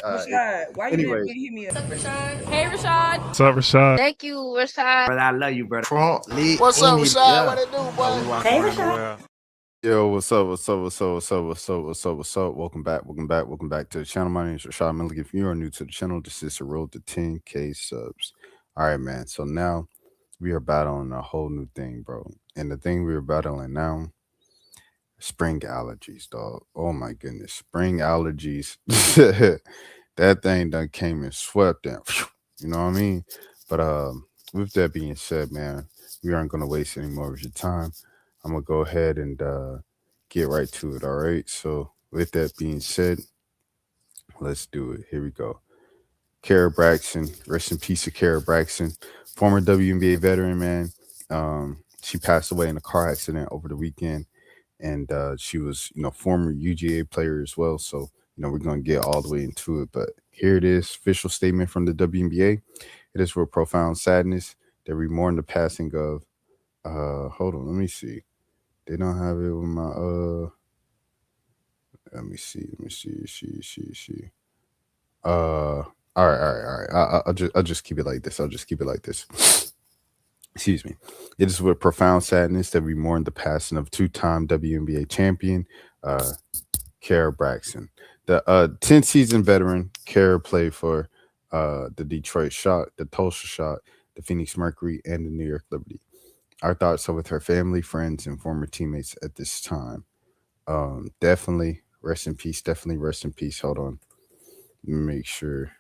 Rashad, why you didn't hit me up? Hey, Rashad. What's up, Rashad? Thank you, Rashad. Brother, I love you, brother. Trump lit. What's up, Rashad? Yeah. What it do, boy? Hey, Rashad. Yo, what's up? Welcome back to the channel. My name is Rashad Milligan. If you are new to the channel, this is the road to 10K subs. All right, man. So now we are battling a whole new thing, bro. And the thing we are battling now, spring allergies, dog. Oh my goodness, spring allergies. That thing done came and swept down. You know what I mean? But with that being said, man, we aren't gonna waste any more of your time. I'm gonna go ahead and get right to it. All right. So with that being said, let's do it. Here we go. Kara Braxton, rest in peace to Kara Braxton, former WNBA veteran, man. She passed away in a car accident over the weekend, and she was, former UGA player as well. So, we're gonna get all the way into it. But here it is, official statement from the WNBA. It is with profound sadness that we mourn the passing of. Hold on, let me see. They don't have it with my let me see. All right. I'll just keep it like this. Excuse me. It is with profound sadness that we mourn the passing of two-time WNBA champion, Kara Braxton. The 10-season veteran, Kara played for the Detroit Shock, the Tulsa Shock, the Phoenix Mercury, and the New York Liberty. Our thoughts are with her family, friends, and former teammates at this time. Definitely rest in peace. Hold on. Let me make sure.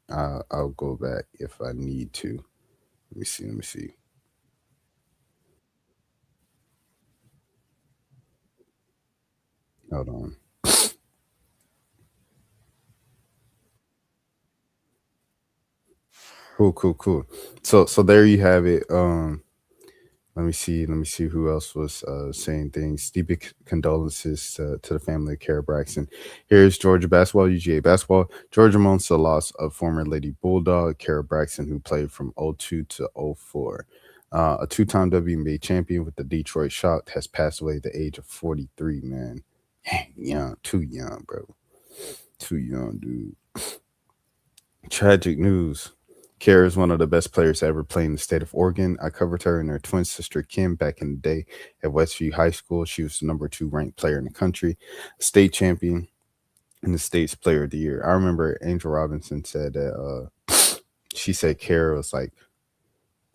I'll go back if I need to. Let me see. Hold on. Cool. So there you have it. Let me see who else was saying things. Deep condolences to the family of Kara Braxton. Here's Georgia basketball, UGA basketball. Georgia mourns the loss of former Lady Bulldog, Kara Braxton, who played from 02 to 04. A two-time WNBA champion with the Detroit Shock has passed away at the age of 43, man. Young, too young, bro. Too young, dude. Tragic news. Kara is one of the best players to ever play in the state of Oregon. I covered her and her twin sister Kim back in the day at Westview High School. She was the number 2 ranked player in the country, state champion, and the state's player of the year. I remember Angel Robinson said that she said Kara was like,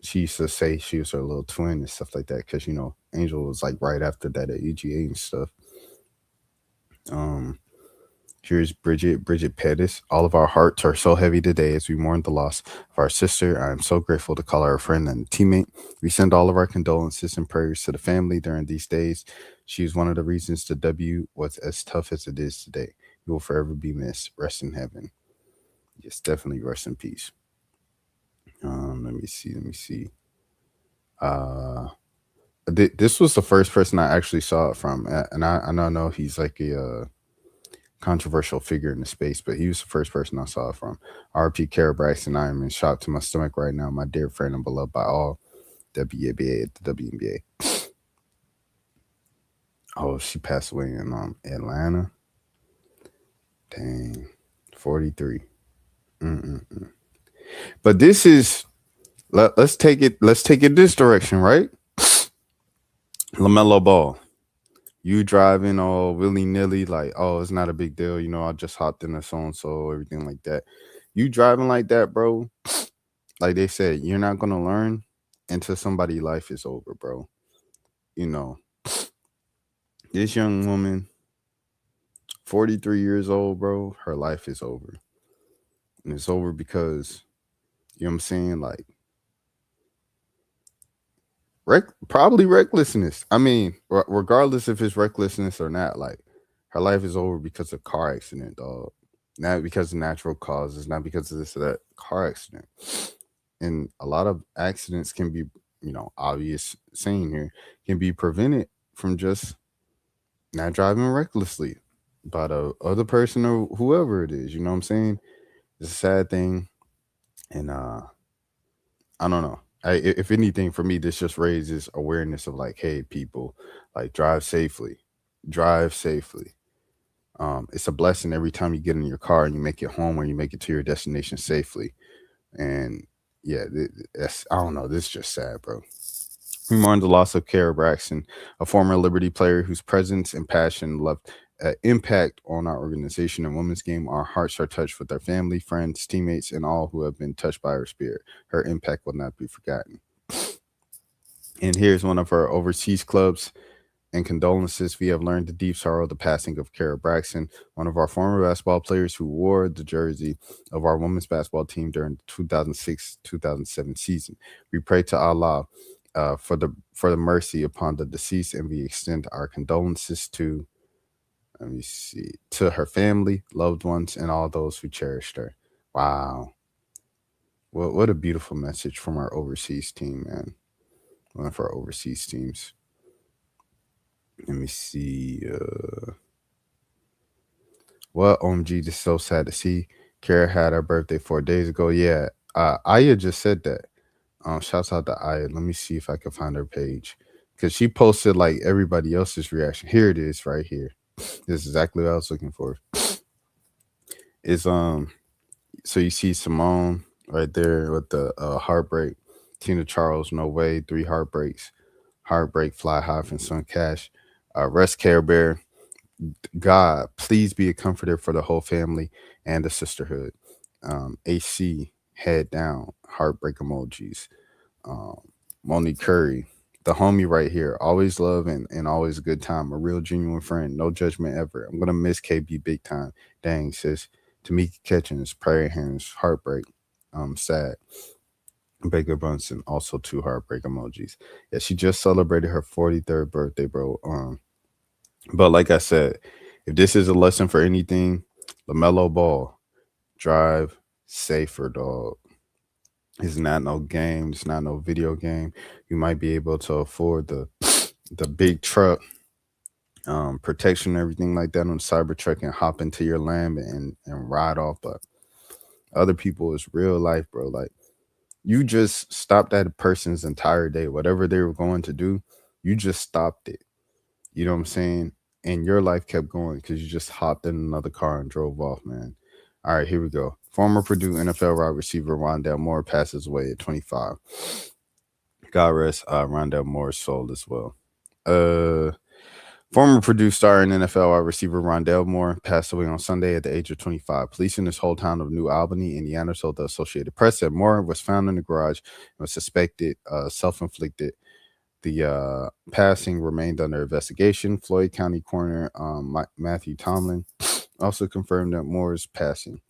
she used to say she was her little twin and stuff like that because, Angel was like right after that at UGA and stuff. Here's Bridget Pettis. All of our hearts are so heavy today as we mourn the loss of our sister. I am so grateful to call her a friend and a teammate. We send all of our condolences and prayers to the family during these days. She is one of the reasons the W was as tough as it is today. You will forever be missed. Rest in heaven. Yes, definitely rest in peace. Let me see. This was the first person I actually saw it from, and I know he's like a controversial figure in the space, but he was the first person I saw it from. RP Kara Braxton. I am in shock to my stomach right now. My dear friend and beloved by all. WNBA at the WNBA. Oh, she passed away in Atlanta. Dang, 43. But this is let's take it this direction, right? LaMelo Ball. You driving all willy-nilly, like, oh, it's not a big deal. I just hopped in a so-and-so, everything like that. You driving like that, bro, like they said, you're not going to learn until somebody's life is over, bro. This young woman, 43 years old, bro, her life is over. And it's over because, you know what I'm saying, like, probably recklessness. I mean, regardless if it's recklessness or not, like, her life is over because of car accident, dog. Not because of natural causes, not because of this or that. Car accident. And a lot of accidents can be, obvious saying here, can be prevented from just not driving recklessly by the other person or whoever it is. You know what I'm saying? It's a sad thing. And I don't know. If anything, for me, this just raises awareness of like, hey, people, like, drive safely. It's a blessing every time you get in your car and you make it home or you make it to your destination safely. And yeah, that's, I don't know. This is just sad, bro. We mourn the loss of Kara Braxton, a former Liberty player whose presence and passion left an impact on our organization and women's game. Our hearts are touched with our family, friends, teammates, and all who have been touched by her spirit. Her impact will not be forgotten. And here's one of our overseas clubs. In condolences, we have learned the deep sorrow of the passing of Kara Braxton, one of our former basketball players who wore the jersey of our women's basketball team during the 2006-2007 season. We pray to Allah for the mercy upon the deceased, and we extend our condolences to, let me see, to her family, loved ones, and all those who cherished her. Wow, what a beautiful message from our overseas team, man. One of our overseas teams. Let me see. Well, OMG, this is so sad to see. Kara had her birthday 4 days ago. Yeah, Aya just said that. Shouts out to Aya. Let me see if I can find her page, because she posted like everybody else's reaction. Here it is, right here. This is exactly what I was looking for. Is so you see Simone right there with the heartbreak. Tina Charles, no way. 3 heartbreaks. Heartbreak, fly high from Sun Cash. Rest Care Bear. God, please be a comforter for the whole family and the sisterhood. AC, head down, heartbreak emojis. Monique Curry, the homie right here, always love and always a good time, a real genuine friend, no judgment ever. I'm gonna miss KB big time. Dang, sis. Tamika Catchings, prayer hands, heartbreak. Sad. Baker Bunsen, also 2 heartbreak emojis. Yeah, she just celebrated her 43rd birthday, bro. But like I said, if this is a lesson for anything, LaMelo Ball, drive safer, dog. It's not no game. It's not no video game. You might be able to afford the big truck, protection, everything like that on the Cybertruck, and hop into your Lamb and ride off. But other people, is real life, bro. Like, you just stopped that person's entire day, whatever they were going to do. You just stopped it. You know what I'm saying? And your life kept going because you just hopped in another car and drove off, man. All right, here we go. Former Purdue NFL wide receiver Rondell Moore passes away at 25. God rest Rondell Moore's soul as well. Former Purdue star and NFL wide receiver Rondell Moore passed away on Sunday at the age of 25. Police in his hometown of New Albany, Indiana, told the Associated Press that Moore was found in the garage and was suspected self-inflicted. The passing remained under investigation. Floyd County Coroner Matthew Tomlin also confirmed that Moore's passing.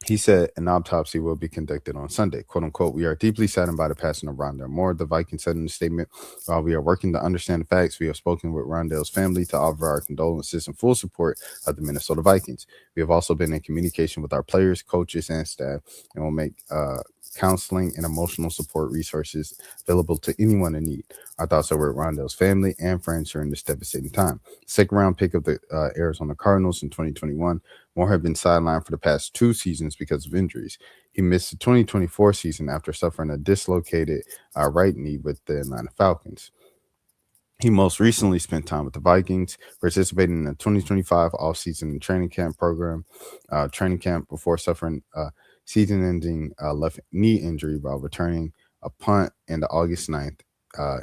He said an autopsy will be conducted on Sunday. "Quote unquote, we are deeply saddened by the passing of Rondell Moore," the Vikings said in a statement. "While we are working to understand the facts, we have spoken with Rondell's family to offer our condolences and full support of the Minnesota Vikings. We have also been in communication with our players, coaches, and staff, and will make counseling and emotional support resources available to anyone in need. Our thoughts are with Rondell's family and friends during this devastating time." Second round pick of the Arizona Cardinals in 2021, Moore had been sidelined for the past 2 seasons because of injuries. He missed the 2024 season after suffering a dislocated right knee with the Atlanta Falcons. He most recently spent time with the Vikings, participating in the 2025 offseason training camp before suffering a season-ending left knee injury while returning a punt in the August 9th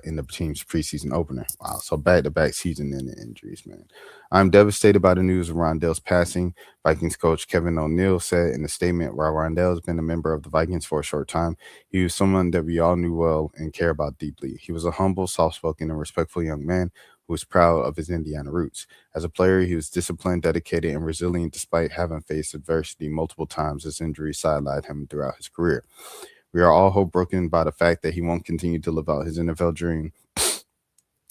in the team's preseason opener. Wow, so back-to-back season-ending injuries, man. "I'm devastated by the news of Rondell's passing," Vikings coach Kevin O'Neill said in a statement. "While Rondell has been a member of the Vikings for a short time, he was someone that we all knew well and care about deeply. He was a humble, soft-spoken, and respectful young man who was proud of his Indiana roots. As a player, he was disciplined, dedicated, and resilient despite having faced adversity multiple times as injuries sidelined him throughout his career. We are all heartbroken by the fact that he won't continue to live out his NFL dream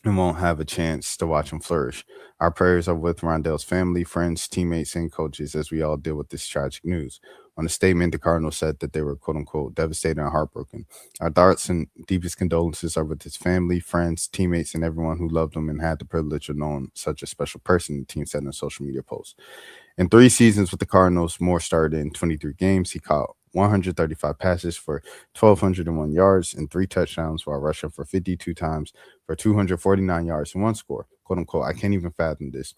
and won't have a chance to watch him flourish. Our prayers are with Rondell's family, friends, teammates, and coaches as we all deal with this tragic news." On a statement, the Cardinals said that they were, quote unquote, devastated and heartbroken. "Our thoughts and deepest condolences are with his family, friends, teammates, and everyone who loved him and had the privilege of knowing such a special person," the team said in a social media post. In 3 seasons with the Cardinals, Moore started in 23 games. He caught 135 passes for 1,201 yards and 3 touchdowns while rushing for 52 times for 249 yards and one score. "Quote unquote, I can't even fathom this."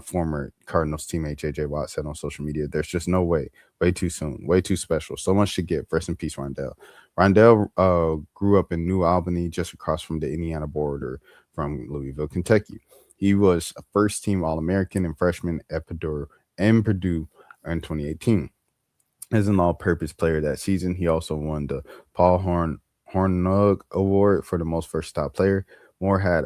Former Cardinals teammate J.J. Watt said on social media, "There's just no way. Way too soon. Way too special. So much to give. Rest in peace, Rondell." Rondell grew up in New Albany, just across from the Indiana border from Louisville, Kentucky. He was a first team All American and freshman at Purdue in 2018. As an all purpose player that season, he also won the Paul Hornung Award for the most versatile player. Moore had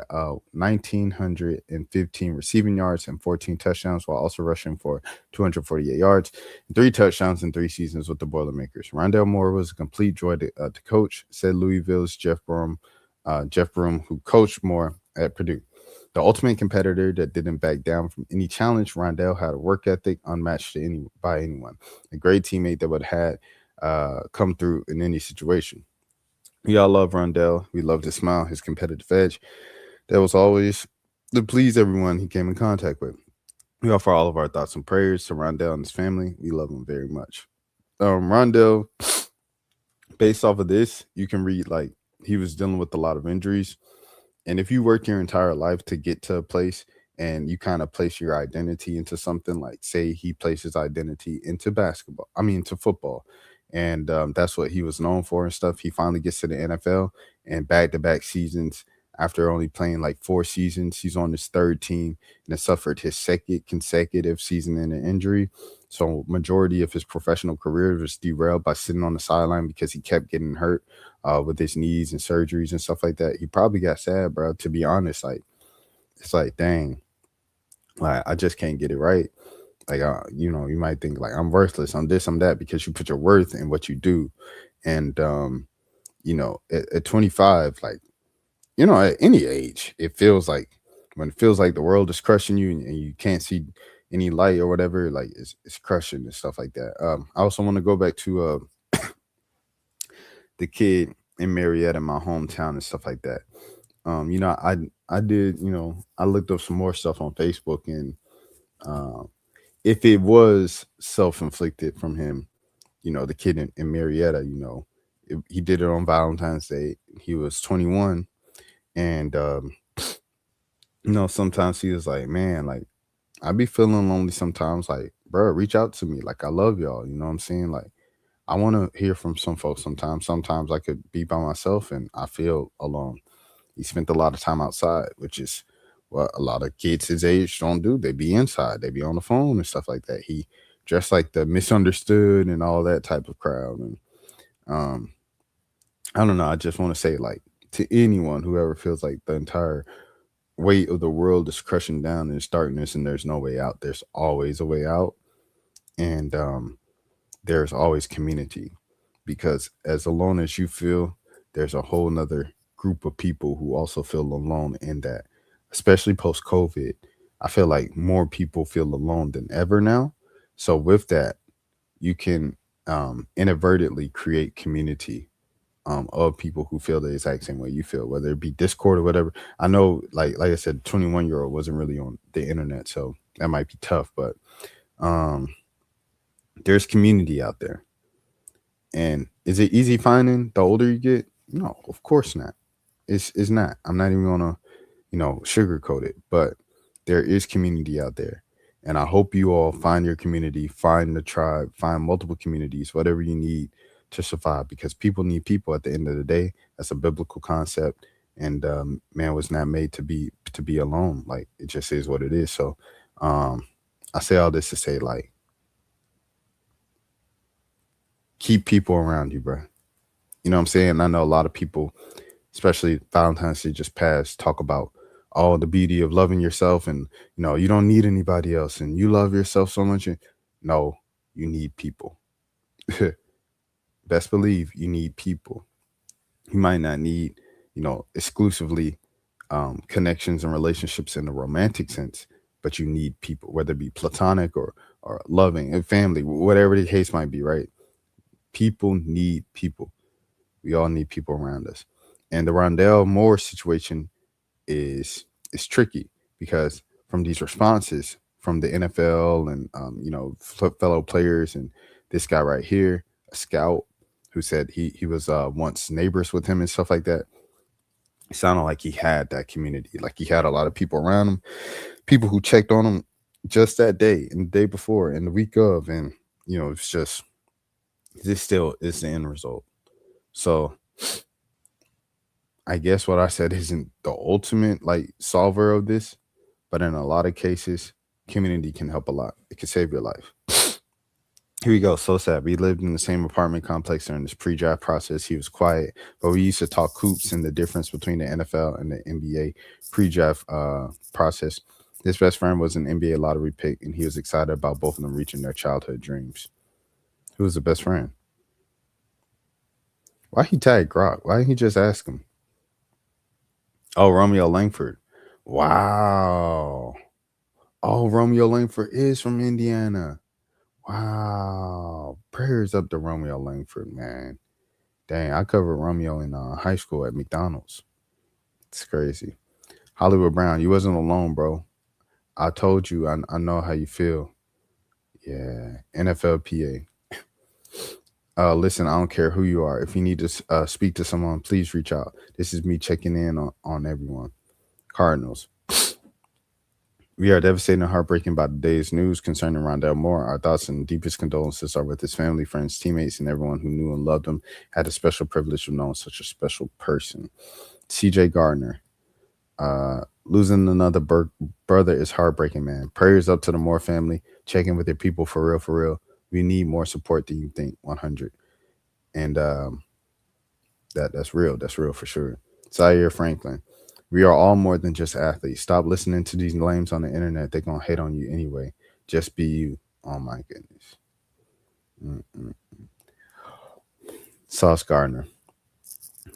1,915 receiving yards and 14 touchdowns while also rushing for 248 yards and 3 touchdowns in 3 seasons with the Boilermakers. Rondell Moore was a complete joy to coach, said Louisville's Jeff Broom, who coached Moore at Purdue. The ultimate competitor that didn't back down from any challenge, Rondell had a work ethic unmatched by anyone. A great teammate that would have come through in any situation. We all love Rondell. We loved his smile, his competitive edge. That was always to please everyone he came in contact with. We offer all of our thoughts and prayers to Rondell and his family. We love him very much. Rondell, based off of this, you can read like he was dealing with a lot of injuries. And if you work your entire life to get to a place and you kind of place your identity into something, like say he placed his identity into into football, and that's what he was known for and stuff. He finally gets to the NFL and back-to-back seasons after only playing like 4 seasons. He's on his third team and has suffered his second consecutive season in an injury. So majority of his professional career was derailed by sitting on the sideline because he kept getting hurt with his knees and surgeries and stuff like that. He probably got sad, bro. To be honest, like it's like, dang, like I just can't get it right. Like, you might think like I'm worthless, I'm this, I'm that, because you put your worth in what you do. And at 25, like, at any age, it feels like when it feels like the world is crushing you and you can't see any light or whatever, like it's crushing and stuff like that. I also want to go back to the kid in Marietta, my hometown, and stuff like that. I did, I looked up some more stuff on Facebook, and if it was self-inflicted from him, the kid in Marietta, he did it on Valentine's Day. He was 21, and sometimes he was like, man, like I be feeling lonely sometimes. Like, bro, reach out to me. Like, I love y'all. You know what I'm saying? Like, I want to hear from some folks sometimes. Sometimes I could be by myself and I feel alone. He spent a lot of time outside, which is what a lot of kids his age don't do. They be inside, they be on the phone and stuff like that. He dressed like the misunderstood and all that type of crowd. And um, I don't know. I just want to say, like, to anyone who ever feels like the entire weight of the world is crushing down in its darkness and there's no way out, there's always a way out. And there's always community, because as alone as you feel, there's a whole nother group of people who also feel alone in that, especially post COVID. I feel like more people feel alone than ever now. So with that, you can inadvertently create community of people who feel the exact same way you feel, whether it be Discord or whatever. I know, like I said, 21-year-old wasn't really on the internet, so that might be tough, but um there's community out there. And is it easy finding the older you get? No, of course not. It's not. I'm not even gonna, sugarcoat it, but there is community out there. And I hope you all find your community, find the tribe, find multiple communities, whatever you need to survive, because people need people at the end of the day. That's a biblical concept. And man was not made to be alone. Like, it just is what it is. So I say all this to say, like, keep people around you, bro. You know what I'm saying? I know a lot of people, especially Valentine's Day just passed, talk about all the beauty of loving yourself, and you don't need anybody else, and you love yourself so much. And no, you need people. Best believe you need people. You might not need, exclusively connections and relationships in the romantic sense, but you need people, whether it be platonic or loving and family, whatever the case might be, right? People need people. We all need people around us. And the Rondell Moore situation is tricky, because from these responses from the NFL and fellow players and this guy right here, scout who said he was once neighbors with him and stuff like that. It sounded like he had that community, like he had a lot of people around him, people who checked on him just that day and the day before and the week of, and it's just this still is the end result. So I guess what I said isn't the ultimate like solver of this, but in a lot of cases, community can help a lot. It can save your life. Here we go. So sad. We lived in the same apartment complex during this pre-draft process. He was quiet, but we used to talk hoops and the difference between the NFL and the NBA pre-draft process. His best friend was an NBA lottery pick, and he was excited about both of them reaching their childhood dreams. Who was the best friend? Why he tag Grok? Why didn't he just ask him? Oh, Romeo Langford. Wow. Oh, Romeo Langford is from Indiana. Wow. Prayers up to Romeo Langford, man. Dang, I covered Romeo in high school at McDonald's. It's crazy. Hollywood Brown, you wasn't alone, bro. I told you, I know how you feel. Yeah, NFLPA. Listen, I don't care who you are. If you need to speak to someone, please reach out. This is me checking in on everyone. Cardinals. We are devastated and heartbroken by the day's news concerning Rondell Moore. Our thoughts and deepest condolences are with his family, friends, teammates, and everyone who knew and loved him. Had the special privilege of knowing such a special person. CJ Gardner. Losing another brother is heartbreaking, man. Prayers up to the Moore family. Check in with your people for real, for real. We need more support than you think. 100. And that's real. That's real for sure. Zaire Franklin. We are all more than just athletes. Stop listening to these lames on the internet. They're gonna hate on you anyway. Just be you. Oh my goodness. Mm-mm. Sauce Gardner.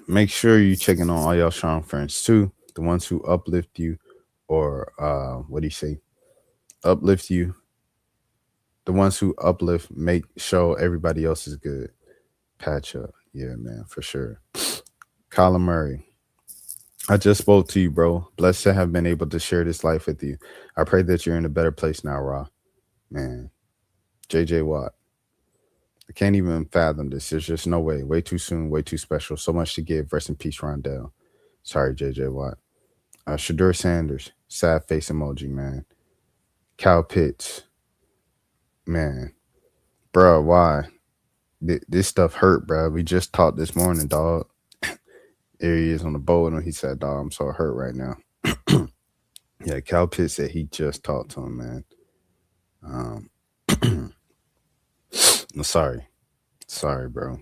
Make sure you checking on all y'all strong friends too. The ones who uplift you, or what do you say? Uplift you. The ones who uplift make show everybody else is good. Patch up. Yeah, man, for sure. Kyler Murray. I just spoke to you, bro. Blessed to have been able to share this life with you. I pray that you're in a better place now, Ra. Man. JJ Watt. I can't even fathom this. There's just no way. Way too soon, way too special. So much to give. Rest in peace, Rondell. Sorry, JJ Watt. Shadur Sanders. Sad face emoji, man. Cal Pitts. Man. Bro, why? This stuff hurt, bro. We just talked this morning, dog. There he is on the boat, and he said, dog, I'm so hurt right now. Yeah, Cal Pitts said he just talked to him, man. No, sorry, bro.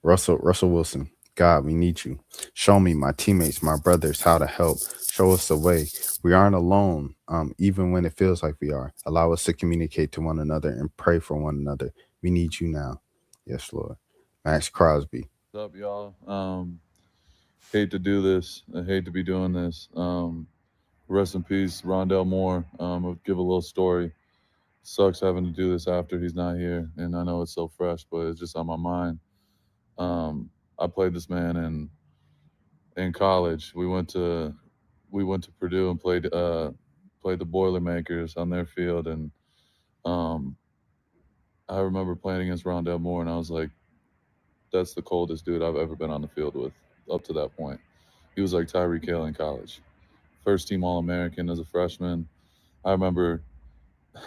Russell Wilson. God, we need you. Show me, my teammates, my brothers, how to help. Show us the way. We aren't alone, even when it feels like we are. Allow us to communicate to one another and pray for one another. We need you now. Yes, Lord. Max Crosby. What's up, y'all? Hate to do this. I hate to be doing this. Rest in peace, Rondell Moore. I'll give a little story. Sucks having to do this after he's not here, and I know it's so fresh, but it's just on my mind. I played this man in college. We went to Purdue and played the Boilermakers on their field, and um, I remember playing against Rondell Moore, and I was like, that's the coldest dude I've ever been on the field with up to that point. He was like Tyreek Hill in college. First team All American as a freshman. I remember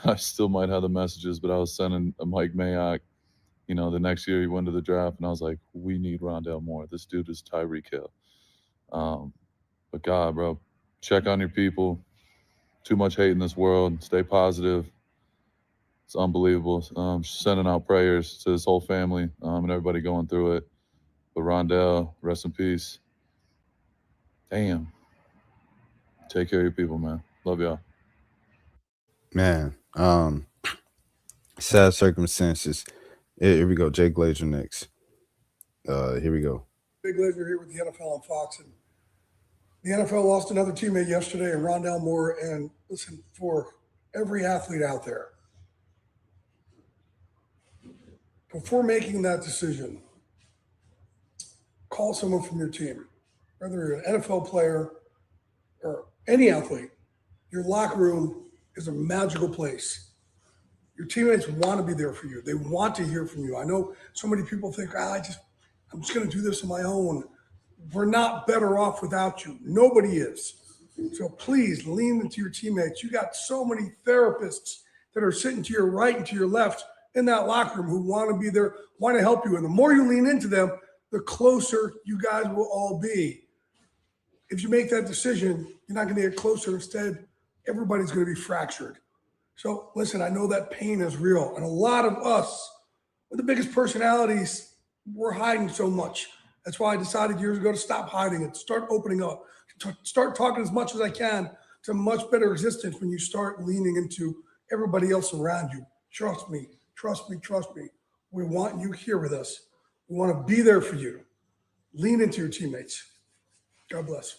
I still might have the messages, but I was sending a Mike Mayock. The next year he went to the draft, and I was like, we need Rondell Moore. This dude is Tyreek Hill. Um, but God, bro, check on your people. Too much hate in this world. Stay positive. It's unbelievable. Sending out prayers to his whole family and everybody going through it. But Rondell, rest in peace. Damn. Take care of your people, man. Love y'all. Man, sad circumstances. Here we go. Jay Glazer next. Here we go. Jay Glazer here with the NFL on Fox. And the NFL lost another teammate yesterday in Rondell Moore. And listen, for every athlete out there, before making that decision, call someone from your team, whether you're an NFL player or any athlete. Your locker room is a magical place. Your teammates want to be there for you. They want to hear from you. I know so many people think, I'm just going to do this on my own. We're not better off without you. Nobody is. So please lean into your teammates. You got so many therapists that are sitting to your right and to your left in that locker room who want to be there, want to help you. And the more you lean into them, the closer you guys will all be. If you make that decision, you're not going to get closer. Instead, everybody's going to be fractured. So listen, I know that pain is real. And a lot of us, with the biggest personalities, we're hiding so much. That's why I decided years ago to stop hiding and start opening up, to start talking as much as I can to much better existence when you start leaning into everybody else around you. Trust me, trust me, trust me. We want you here with us. We want to be there for you. Lean into your teammates. God bless.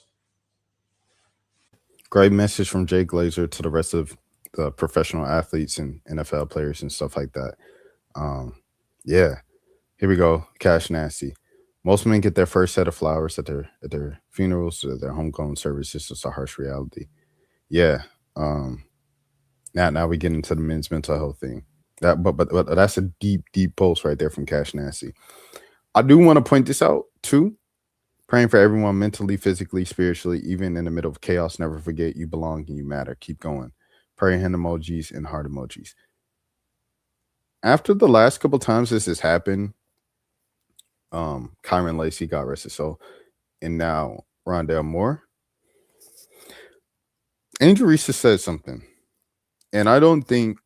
Great message from Jay Glazer to the rest of the professional athletes and NFL players and stuff like that. Yeah, here we go. Cash Nasty. Most men get their first set of flowers at their funerals, or their homegoing services. It's a harsh reality. Yeah. Now we get into the men's mental health thing. But that's a deep post right there from Cash Nasty. I do want to point this out too. Praying for everyone mentally, physically, spiritually, even in the middle of chaos. Never forget you belong and you matter. Keep going. Praying hand emojis and heart emojis. After the last couple times this has happened, Kyron Lacey, God rest his soul, and now Rondell Moore, Angel Reese has said something, and I don't think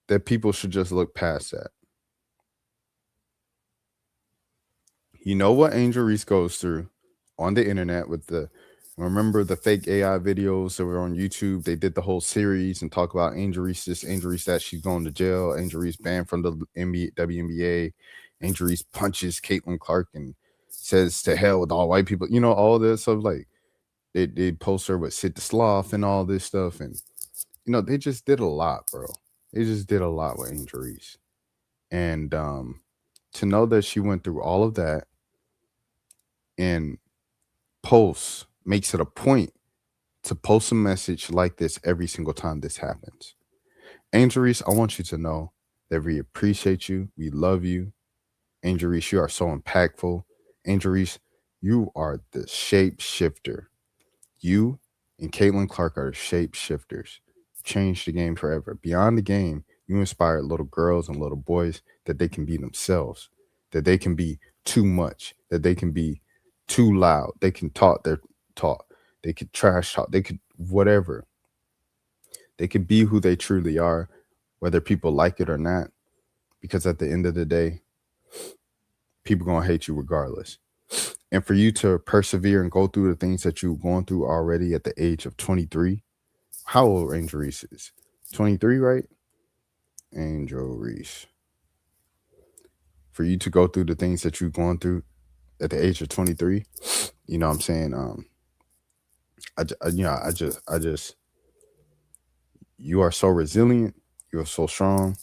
that people should just look past that. You know what Angel Reese goes through on the internet with remember the fake AI videos that were on YouTube? They did the whole series and talk about Angel Reese this, Angel Reese that, she's going to jail, Angel Reese banned from the WNBA, Angel Reese punches Caitlin Clark and says to hell with all white people. You know, all this stuff. Like they post her with Sid the Sloth and all this stuff. And, you know, they just did a lot, bro. They just did a lot with Angel Reese. And to know that she went through all of that and makes it a point to post a message like this every single time this happens. Angel Reese, I want you to know that we appreciate you. We love you. Angel Reese, you are so impactful. Angel Reese, you are the shapeshifter. You and Caitlin Clark are shapeshifters. Changed the game forever. Beyond the game, you inspired little girls and little boys that they can be themselves, that they can be too much, that they can be too loud. They can talk their talk. They could trash talk. They could whatever. They could be who they truly are, whether people like it or not. Because at the end of the day, people gonna hate you regardless. And for you to persevere and go through the things that you've gone through already at the age of 23. How old Angel Reese is? 23, right? Angel Reese. For you to go through the things that you've gone through at the age of 23, you know what I'm saying? I just, you are so resilient. You're so strong.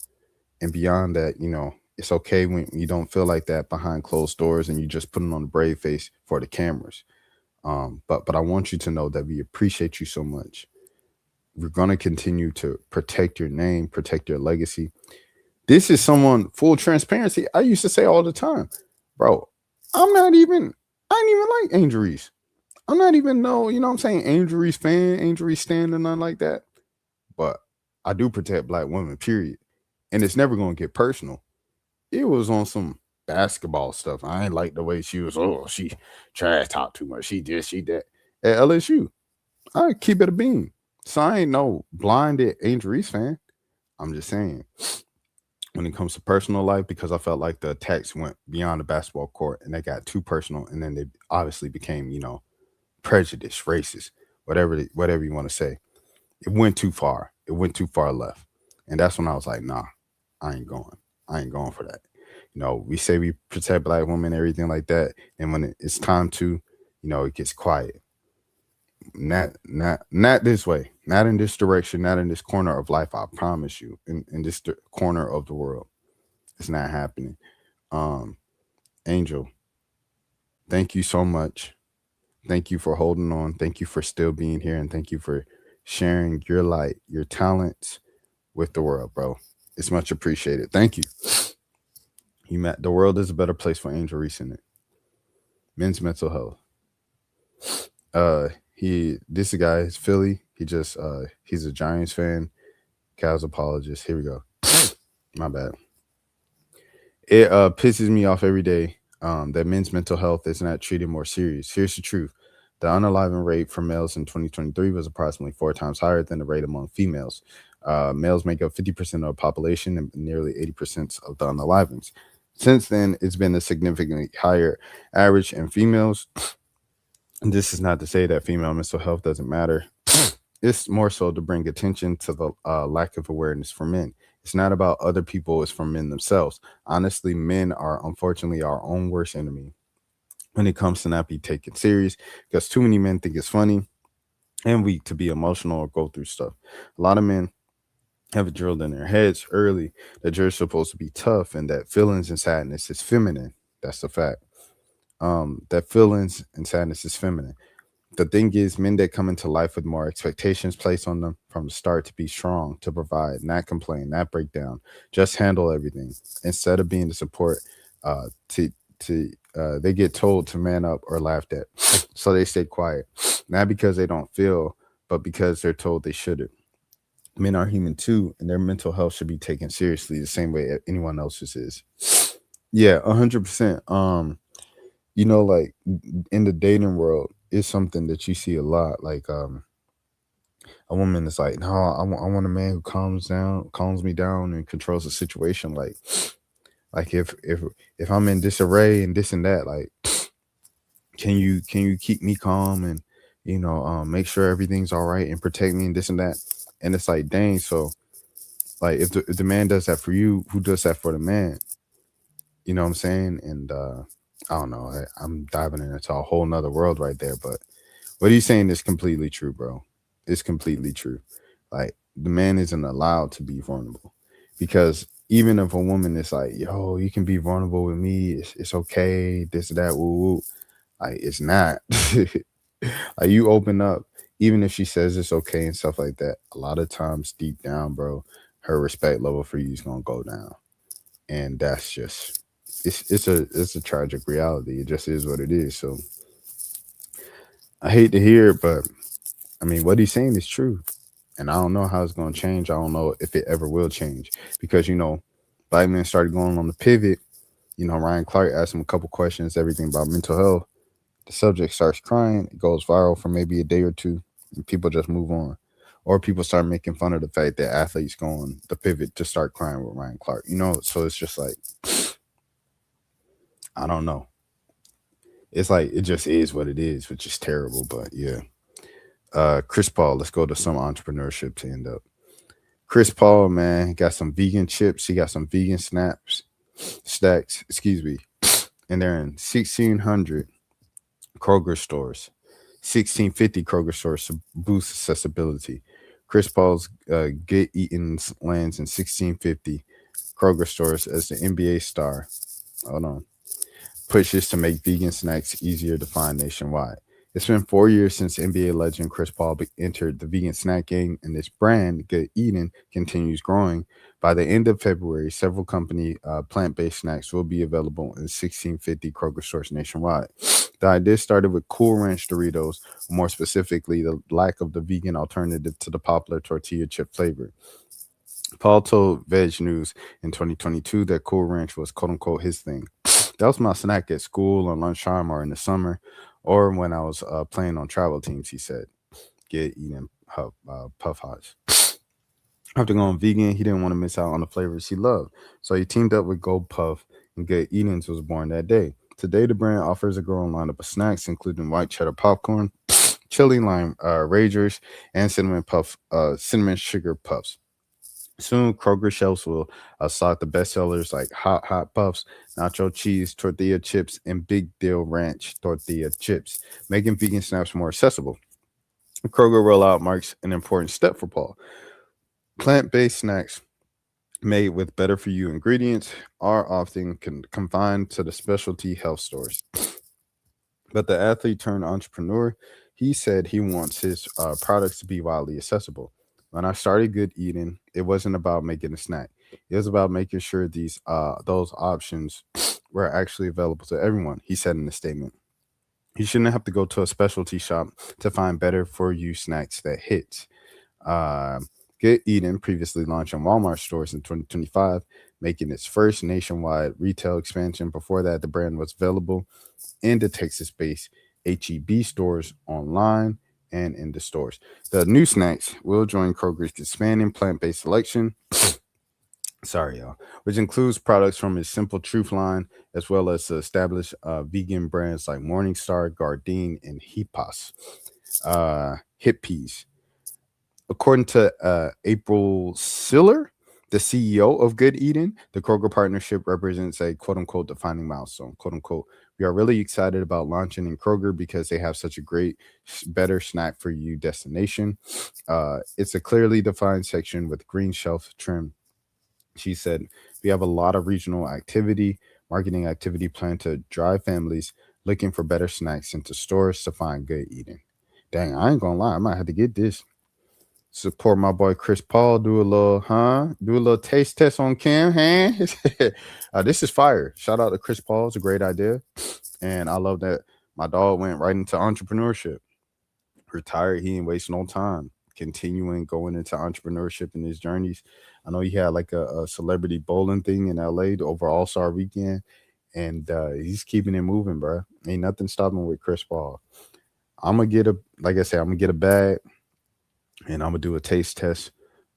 And beyond that, you know, it's okay when you don't feel like that behind closed doors and you just putting on a brave face for the cameras. But I want you to know that we appreciate you so much. We're going to continue to protect your name, protect your legacy. This is someone, full transparency, I used to say all the time, bro, I ain't even like Angel Reese. I'm not even you know what I'm saying, Angel Reese fan, Angel Reese stand or nothing like that. But I do protect black women, period. And it's never going to get personal. It was on some basketball stuff. I ain't like the way she was, she trash talk too much. She this, she that. At LSU, I keep it a beam. So I ain't no blinded Angel Reese fan. I'm just saying, when it comes to personal life, because I felt like the attacks went beyond the basketball court and they got too personal, and then they obviously became, you know, prejudiced, racist, whatever you want to say. It went too far. It went too far left. And that's when I was like, nah, I ain't going for that. You know, we say we protect black women, everything like that. And when it's time to, you know, it gets quiet. Not this way, not in this direction, not in this corner of life. I promise you, in this corner of the world, it's not happening. Angel, thank you so much. Thank you for holding on. Thank you for still being here, and thank you for sharing your light, your talents with the world, bro. It's much appreciated. Thank you. The world is a better place for Angel Reese in it. Men's mental health. This guy is Philly. He's a Giants fan, Cavs apologist. Here we go. My bad. It pisses me off every day that men's mental health is not treated more serious. Here's the truth. The unaliving rate for males in 2023 was approximately 4 times higher than the rate among females. Males make up 50% of the population and nearly 80% of the unalivings. Since then, it's been a significantly higher average in females. And this is not to say that female mental health doesn't matter. It's more so to bring attention to the lack of awareness for men. It's not about other people, it's for men themselves. Honestly, men are unfortunately our own worst enemy when it comes to not be taken serious, because too many men think it's funny and weak to be emotional or go through stuff. A lot of men have it drilled in their heads early that you're supposed to be tough and that feelings and sadness is feminine. That's the fact. That feelings and sadness is feminine. The thing is, men that come into life with more expectations placed on them from the start to be strong, to provide, not complain, not break down, just handle everything. Instead of being the support, to they get told to man up or laughed at, so they stay quiet, not because they don't feel, but because they're told they shouldn't. Men are human too, and their mental health should be taken seriously the same way anyone else's is. Yeah, 100%. Like in the dating world, it's something that you see a lot. Like a woman is like, no, I want a man who calms me down and controls the situation. Like if I'm in disarray and this and that, like can you keep me calm and make sure everything's all right and protect me and this and that. And it's like, dang, so like if the man does that for you, who does that for the man? You know what I'm saying? And I don't know. I'm diving into a whole nother world right there, but what he's saying is completely true, bro. It's completely true. Like the man isn't allowed to be vulnerable, because even if a woman is like, "Yo, you can be vulnerable with me. It's okay. This that woo woo," like it's not. Like you open up, even if she says it's okay and stuff like that. A lot of times, deep down, bro, her respect level for you is gonna go down, and that's just it's a tragic reality. It just is what it is. So I hate to hear it, but I mean, what he's saying is true. And I don't know how it's going to change. I don't know if it ever will change, because, black men started going on the pivot. Ryan Clark asked him a couple questions, everything about mental health. The subject starts crying. It goes viral for maybe a day or two, and people just move on. Or people start making fun of the fact that athletes go on the pivot to start crying with Ryan Clark. So it's just like, I don't know. It's like, it just is what it is, which is terrible. But yeah. Chris Paul, let's go to some entrepreneurship to end up. Chris Paul, man, got some vegan chips. He got some vegan stacks, excuse me. And they're in 1,600 Kroger stores, 1,650 Kroger stores to boost accessibility. Chris Paul's Get Eaten lands in 1,650 Kroger stores as the NBA star. Hold on. Pushes to make vegan snacks easier to find nationwide. It's been 4 years since NBA legend Chris Paul entered the vegan snack game, and this brand, Good Eating, continues growing. By the end of February, several company plant-based snacks will be available in 1,650 Kroger stores nationwide. The idea started with Cool Ranch Doritos, more specifically, the lack of the vegan alternative to the popular tortilla chip flavor. Paul told Veg News in 2022 that Cool Ranch was quote-unquote his thing. That was my snack at school on lunchtime or in the summer, or when I was playing on travel teams, he said. Get Eating Puff Hots. After going vegan, he didn't want to miss out on the flavors he loved, so he teamed up with Gold Puff, and Get Eatings was born that day. Today, the brand offers a growing lineup of snacks, including white cheddar popcorn, chili lime ragers, and cinnamon sugar puffs. Soon, Kroger shelves will stock the bestsellers like Hot Puffs, Nacho Cheese, Tortilla Chips, and Big Deal Ranch Tortilla Chips, making vegan snacks more accessible. The Kroger rollout marks an important step for Paul. Plant-based snacks made with better-for-you ingredients are often confined to the specialty health stores. But the athlete turned entrepreneur, he said he wants his products to be widely accessible. When I started Good Eating, it wasn't about making a snack. It was about making sure those options were actually available to everyone. He said in the statement, you shouldn't have to go to a specialty shop to find better for you snacks that hit. Uh, Good Eating previously launched in Walmart stores in 2025, making its first nationwide retail expansion. Before that, the brand was available in the Texas-based HEB stores online and in the stores. The new snacks will join Kroger's expanding plant-based selection. Sorry, y'all. Which includes products from its Simple Truth line, as well as established vegan brands like Morningstar, Gardein, and Hip Peas. According to April Siller, the CEO of Good Eating, the Kroger partnership represents a quote unquote defining milestone. Quote unquote, we are really excited about launching in Kroger because they have such a great, better snack for you destination. It's a clearly defined section with green shelf trim. She said, we have a lot of regional marketing activity planned to drive families looking for better snacks into stores to find good eating. Dang, I ain't gonna lie, I might have to get this. Support my boy Chris Paul. Do a little taste test on Cam. This is fire. Shout out to Chris Paul. It's a great idea, and I love that my dog went right into entrepreneurship. Retired, he ain't wasting no time. Continuing going into entrepreneurship in his journeys. I know he had like a celebrity bowling thing in LA over All Star Weekend, and he's keeping it moving, bro. Ain't nothing stopping with Chris Paul. I'm gonna get a bag, and I'm gonna do a taste test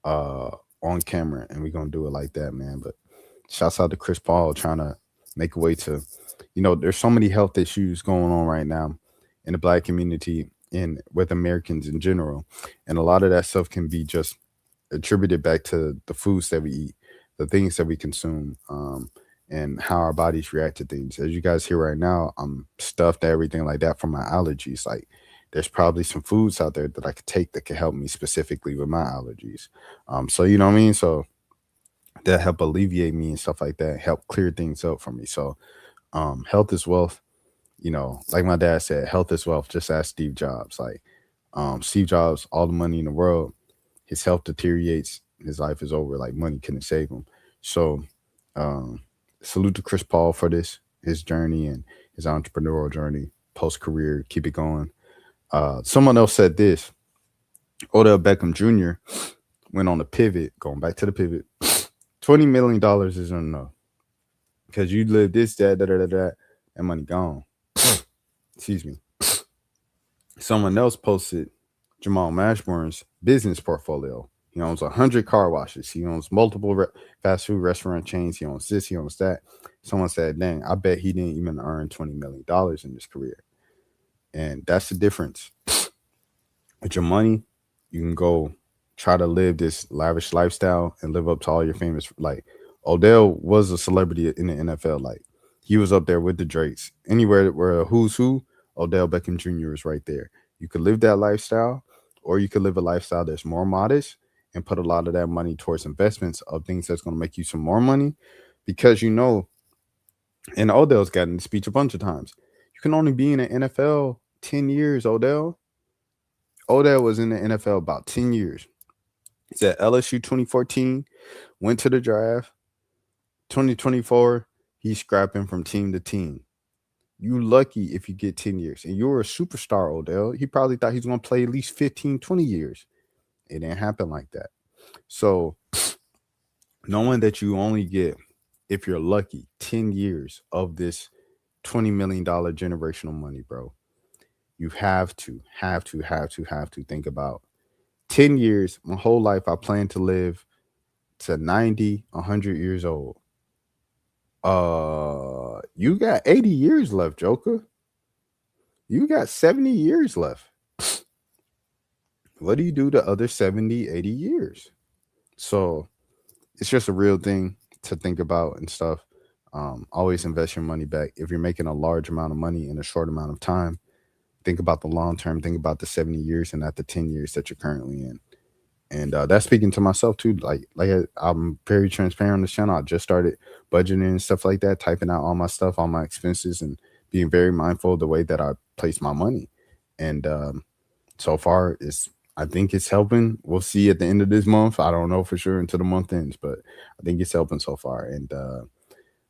on camera, and we're gonna do it like that, man. But shouts out to Chris Paul trying to make a way to, there's so many health issues going on right now in the black community and with Americans in general, and a lot of that stuff can be just attributed back to the foods that we eat, the things that we consume, and how our bodies react to things. As you guys hear right now, I'm stuffed, everything like that from my allergies. Like, there's probably some foods out there that I could take that could help me specifically with my allergies. So you know what I mean? So that help alleviate me and stuff like that, help clear things up for me. So health is wealth. Like my dad said, health is wealth. Just ask Steve Jobs. Like Steve Jobs, all the money in the world, his health deteriorates, his life is over. Like money couldn't save him. So salute to Chris Paul for his journey and his entrepreneurial journey, post career, keep it going. Someone else said this. Odell Beckham Jr. went on a pivot, going back to the pivot. $20 million isn't enough because you live this, that, and money gone. Excuse me. Someone else posted Jamal Mashburn's business portfolio. He owns 100 car washes. He owns multiple fast food restaurant chains. He owns this. He owns that. Someone said, dang, I bet he didn't even earn $20 million in his career. And that's the difference. With your money, you can go try to live this lavish lifestyle and live up to all your famous. Like Odell was a celebrity in the NFL. Like he was up there with the Drakes. Anywhere where a who's who, Odell Beckham Jr. is right there. You could live that lifestyle, or you could live a lifestyle that's more modest and put a lot of that money towards investments of things that's going to make you some more money. Because and Odell's gotten the speech a bunch of times, you can only be in the NFL 10 years, Odell. Odell was in the NFL about 10 years. He's at LSU 2014, went to the draft. 2024, he's scrapping from team to team. You lucky if you get 10 years. And you're a superstar, Odell. He probably thought he's going to play at least 15, 20 years. It didn't happen like that. So knowing that you only get, if you're lucky, 10 years of this $20 million generational money, bro, you have to think about 10 years. My whole life, I plan to live to 90, 100 years old. You got 80 years left, Joker. You got 70 years left. What do you do the other 70, 80 years? So it's just a real thing to think about and stuff. Always invest your money back. If you're making a large amount of money in a short amount of time, think about the long term, think about the 70 years and not the 10 years that you're currently in. And that's speaking to myself too. Like I'm very transparent on this channel. I just started budgeting and stuff like that, typing out all my stuff, all my expenses, and being very mindful of the way that I place my money. And so far, I think it's helping. We'll see at the end of this month. I don't know for sure until the month ends, but I think it's helping so far. And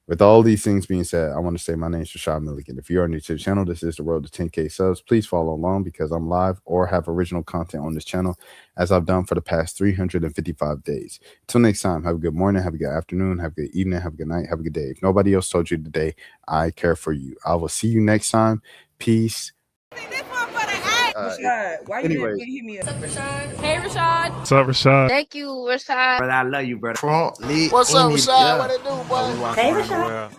with all these things being said, I want to say my name is Rashad Milligan. If you are new to the channel, this is the road to 10K subs. Please follow along because I'm live or have original content on this channel as I've done for the past 355 days. Until next time, have a good morning, have a good afternoon, have a good evening, have a good night, have a good day. If nobody else told you today, I care for you. I will see you next time. Peace. Rashad, why you didn't hit me up? Hey, Rashad. What's up, Rashad? Thank you, Rashad. Brother, I love you, brother. What's up, Rashad? What it do, boy? Hey, Rashad.